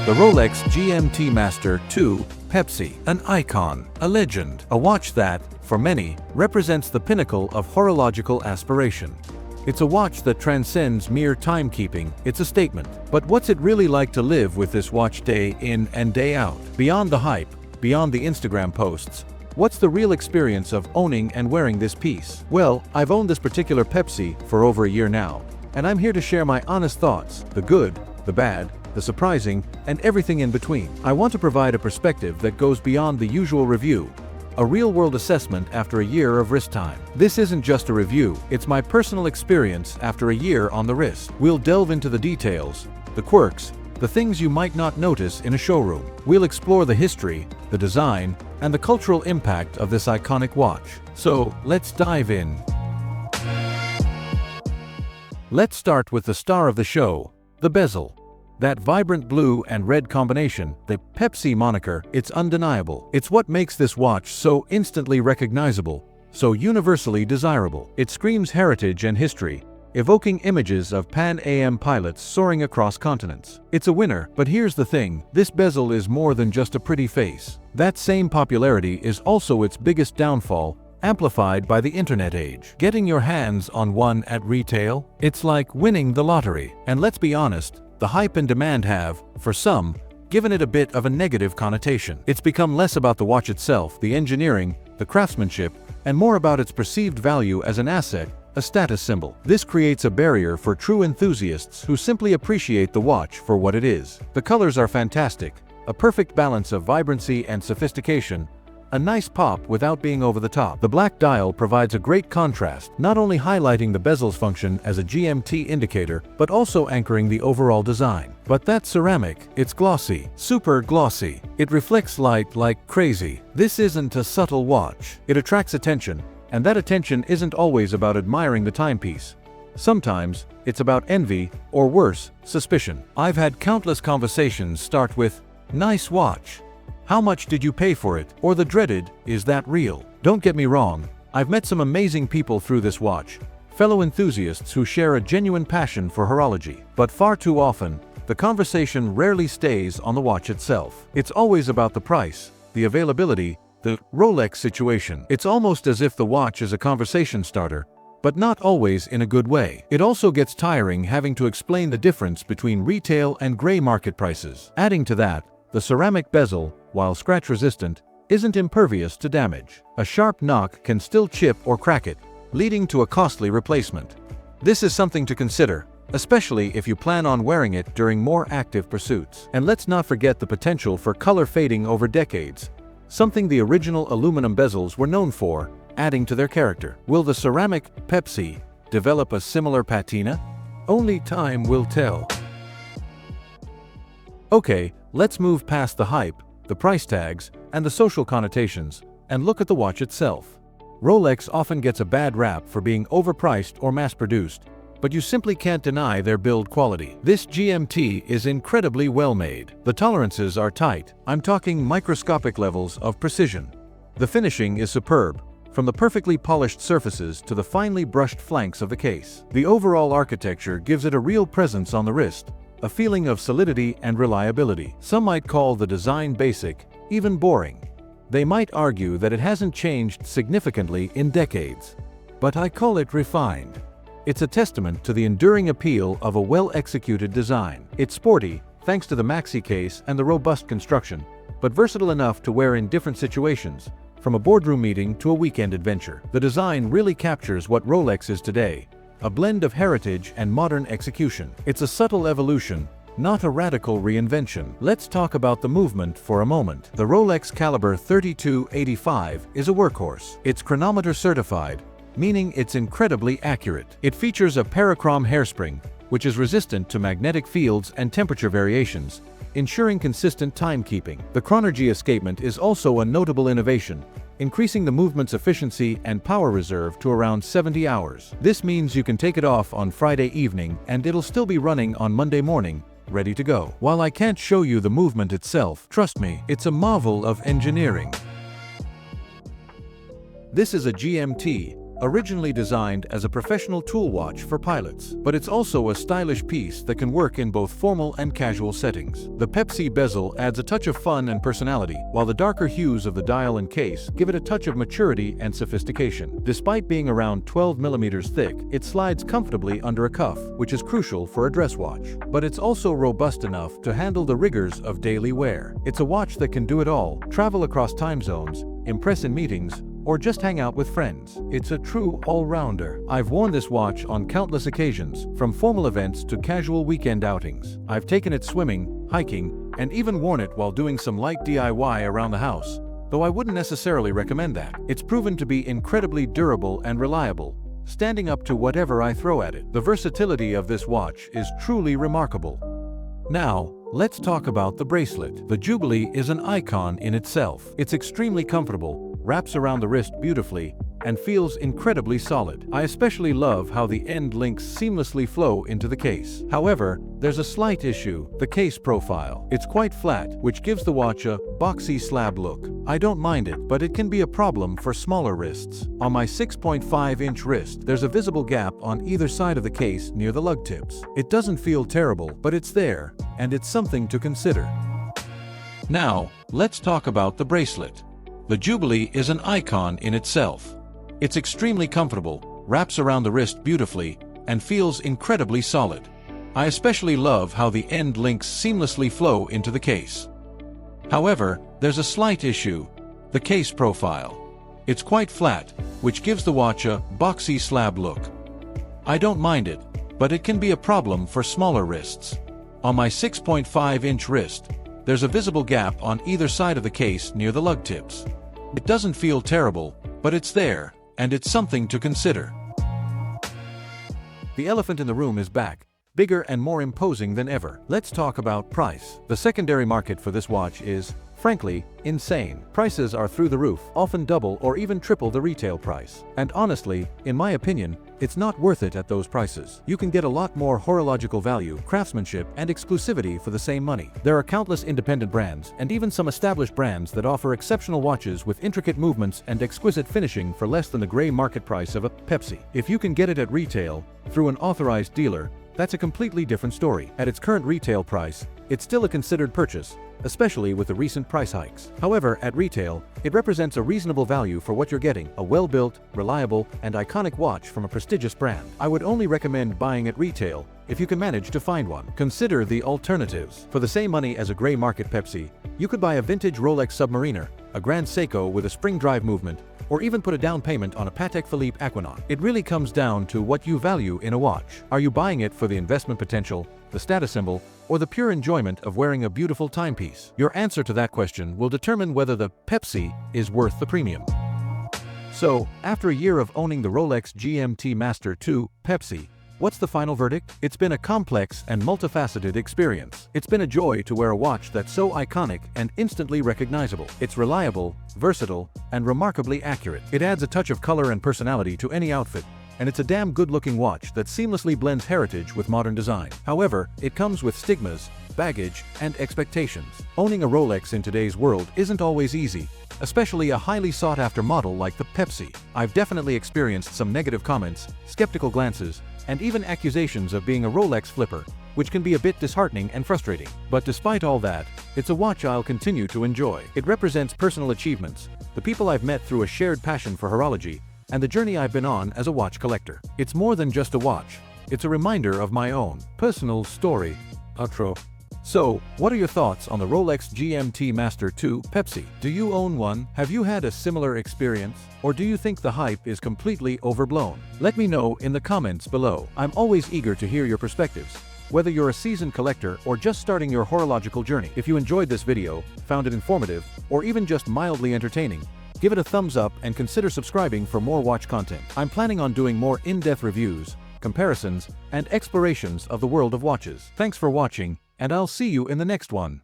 The Rolex GMT-Master II, Pepsi, an icon, a legend, a watch that, for many, represents the pinnacle of horological aspiration. It's a watch that transcends mere timekeeping, it's a statement. But what's it really like to live with this watch day in and day out? Beyond the hype, beyond the Instagram posts, what's the real experience of owning and wearing this piece? Well, I've owned this particular Pepsi for over a year now, and I'm here to share my honest thoughts, the good, the bad, the surprising, and everything in between. I want to provide a perspective that goes beyond the usual review, a real-world assessment after a year of wrist time. This isn't just a review, it's my personal experience after a year on the wrist. We'll delve into the details, the quirks, the things you might not notice in a showroom. We'll explore the history, the design, and the cultural impact of this iconic watch. So, let's dive in. Let's start with the star of the show, the bezel. That vibrant blue and red combination, the Pepsi moniker, it's undeniable. It's what makes this watch so instantly recognizable, so universally desirable. It screams heritage and history, evoking images of Pan Am pilots soaring across continents. It's a winner, but here's the thing, this bezel is more than just a pretty face. That same popularity is also its biggest downfall, amplified by the internet age. Getting your hands on one at retail? It's like winning the lottery. And let's be honest, the hype and demand have, for some, given it a bit of a negative connotation. It's become less about the watch itself, the engineering, the craftsmanship, and more about its perceived value as an asset, a status symbol. This creates a barrier for true enthusiasts who simply appreciate the watch for what it is. The colors are fantastic, a perfect balance of vibrancy and sophistication, a nice pop without being over the top. The black dial provides a great contrast, not only highlighting the bezel's function as a GMT indicator, but also anchoring the overall design. But that ceramic, it's glossy, super glossy. It reflects light like crazy. This isn't a subtle watch. It attracts attention, and that attention isn't always about admiring the timepiece. Sometimes, it's about envy, or worse, suspicion. I've had countless conversations start with, "Nice watch. How much did you pay for it?" Or the dreaded, "Is that real?" Don't get me wrong, I've met some amazing people through this watch, fellow enthusiasts who share a genuine passion for horology. But far too often, the conversation rarely stays on the watch itself. It's always about the price, the availability, the Rolex situation. It's almost as if the watch is a conversation starter, but not always in a good way. It also gets tiring having to explain the difference between retail and gray market prices. Adding to that, the ceramic bezel, while scratch-resistant, isn't impervious to damage. A sharp knock can still chip or crack it, leading to a costly replacement. This is something to consider, especially if you plan on wearing it during more active pursuits. And let's not forget the potential for color fading over decades, something the original aluminum bezels were known for, adding to their character. Will the ceramic Pepsi develop a similar patina? Only time will tell. Okay, let's move past the hype, the price tags, and the social connotations, and look at the watch itself. Rolex often gets a bad rap for being overpriced or mass-produced, but you simply can't deny their build quality. This GMT is incredibly well made. The tolerances are tight, I'm talking microscopic levels of precision. The finishing is superb, from the perfectly polished surfaces to the finely brushed flanks of the case. The overall architecture gives it a real presence on the wrist, a feeling of solidity and reliability. Some might call the design basic, even boring. They might argue that it hasn't changed significantly in decades. But I call it refined. It's a testament to the enduring appeal of a well-executed design. It's sporty, thanks to the maxi case and the robust construction, but versatile enough to wear in different situations, from a boardroom meeting to a weekend adventure. The design really captures what Rolex is today, a blend of heritage and modern execution. It's a subtle evolution, not a radical reinvention. Let's talk about the movement for a moment. The Rolex Caliber 3285 is a workhorse. It's chronometer certified, meaning it's incredibly accurate. It features a parachrom hairspring, which is resistant to magnetic fields and temperature variations, ensuring consistent timekeeping. The Chronergy escapement is also a notable innovation, increasing the movement's efficiency and power reserve to around 70 hours. This means you can take it off on Friday evening and it'll still be running on Monday morning, ready to go. While I can't show you the movement itself, trust me, it's a marvel of engineering. This is a GMT, Originally designed as a professional tool watch for pilots, but it's also a stylish piece that can work in both formal and casual settings. The Pepsi bezel adds a touch of fun and personality, while the darker hues of the dial and case give it a touch of maturity and sophistication. Despite being around 12 millimeters thick, it slides comfortably under a cuff, which is crucial for a dress watch. But it's also robust enough to handle the rigors of daily wear. It's a watch that can do it all: travel across time zones, impress in meetings, or just hang out with friends. It's a true all-rounder. I've worn this watch on countless occasions, from formal events to casual weekend outings. I've taken it swimming, hiking, and even worn it while doing some light DIY around the house, though I wouldn't necessarily recommend that. It's proven to be incredibly durable and reliable, standing up to whatever I throw at it. The versatility of this watch is truly remarkable. Now, let's talk about the bracelet. The Jubilee is an icon in itself. It's extremely comfortable, wraps around the wrist beautifully, and feels incredibly solid. I especially love how the end links seamlessly flow into the case. However, there's a slight issue: the case profile. It's quite flat, which gives the watch a boxy slab look. I don't mind it, but it can be a problem for smaller wrists. On my 6.5-inch wrist, there's a visible gap on either side of the case near the lug tips. It doesn't feel terrible, but it's there, and it's something to consider. Now, let's talk about the bracelet. The Jubilee is an icon in itself. It's extremely comfortable, wraps around the wrist beautifully, and feels incredibly solid. I especially love how the end links seamlessly flow into the case. However, there's a slight issue: the case profile. It's quite flat, which gives the watch a boxy slab look. I don't mind it, but it can be a problem for smaller wrists. On my 6.5-inch wrist, there's a visible gap on either side of the case near the lug tips. It doesn't feel terrible, but it's there, and it's something to consider. The elephant in the room is back, bigger and more imposing than ever. Let's talk about price. The secondary market for this watch is, frankly, insane. Prices are through the roof, often double or even triple the retail price. And honestly, in my opinion, it's not worth it at those prices. You can get a lot more horological value, craftsmanship, and exclusivity for the same money. There are countless independent brands, and even some established brands that offer exceptional watches with intricate movements and exquisite finishing for less than the gray market price of a Pepsi. If you can get it at retail, through an authorized dealer, that's a completely different story. At its current retail price, it's still a considered purchase, especially with the recent price hikes. However, at retail, it represents a reasonable value for what you're getting: a well-built, reliable, and iconic watch from a prestigious brand. I would only recommend buying at retail if you can manage to find one. Consider the alternatives. For the same money as a gray market Pepsi, you could buy a vintage Rolex Submariner, a Grand Seiko with a spring drive movement, or even put a down payment on a Patek Philippe Aquanaut. It really comes down to what you value in a watch. Are you buying it for the investment potential, the status symbol, or the pure enjoyment of wearing a beautiful timepiece? Your answer to that question will determine whether the Pepsi is worth the premium. So, after a year of owning the Rolex GMT-Master II Pepsi, what's the final verdict? It's been a complex and multifaceted experience. It's been a joy to wear a watch that's so iconic and instantly recognizable. It's reliable, versatile, and remarkably accurate. It adds a touch of color and personality to any outfit, and it's a damn good-looking watch that seamlessly blends heritage with modern design. However, it comes with stigmas, baggage, and expectations. Owning a Rolex in today's world isn't always easy, especially a highly sought-after model like the Pepsi. I've definitely experienced some negative comments, skeptical glances, and even accusations of being a Rolex flipper, which can be a bit disheartening and frustrating. But despite all that, it's a watch I'll continue to enjoy. It represents personal achievements, the people I've met through a shared passion for horology, and the journey I've been on as a watch collector. It's more than just a watch. It's a reminder of my own personal story. Outro. So, what are your thoughts on the Rolex GMT-Master II Pepsi? Do you own one? Have you had a similar experience? Or do you think the hype is completely overblown? Let me know in the comments below. I'm always eager to hear your perspectives, whether you're a seasoned collector or just starting your horological journey. If you enjoyed this video, found it informative, or even just mildly entertaining, give it a thumbs up and consider subscribing for more watch content. I'm planning on doing more in-depth reviews, comparisons, and explorations of the world of watches. Thanks for watching, and I'll see you in the next one.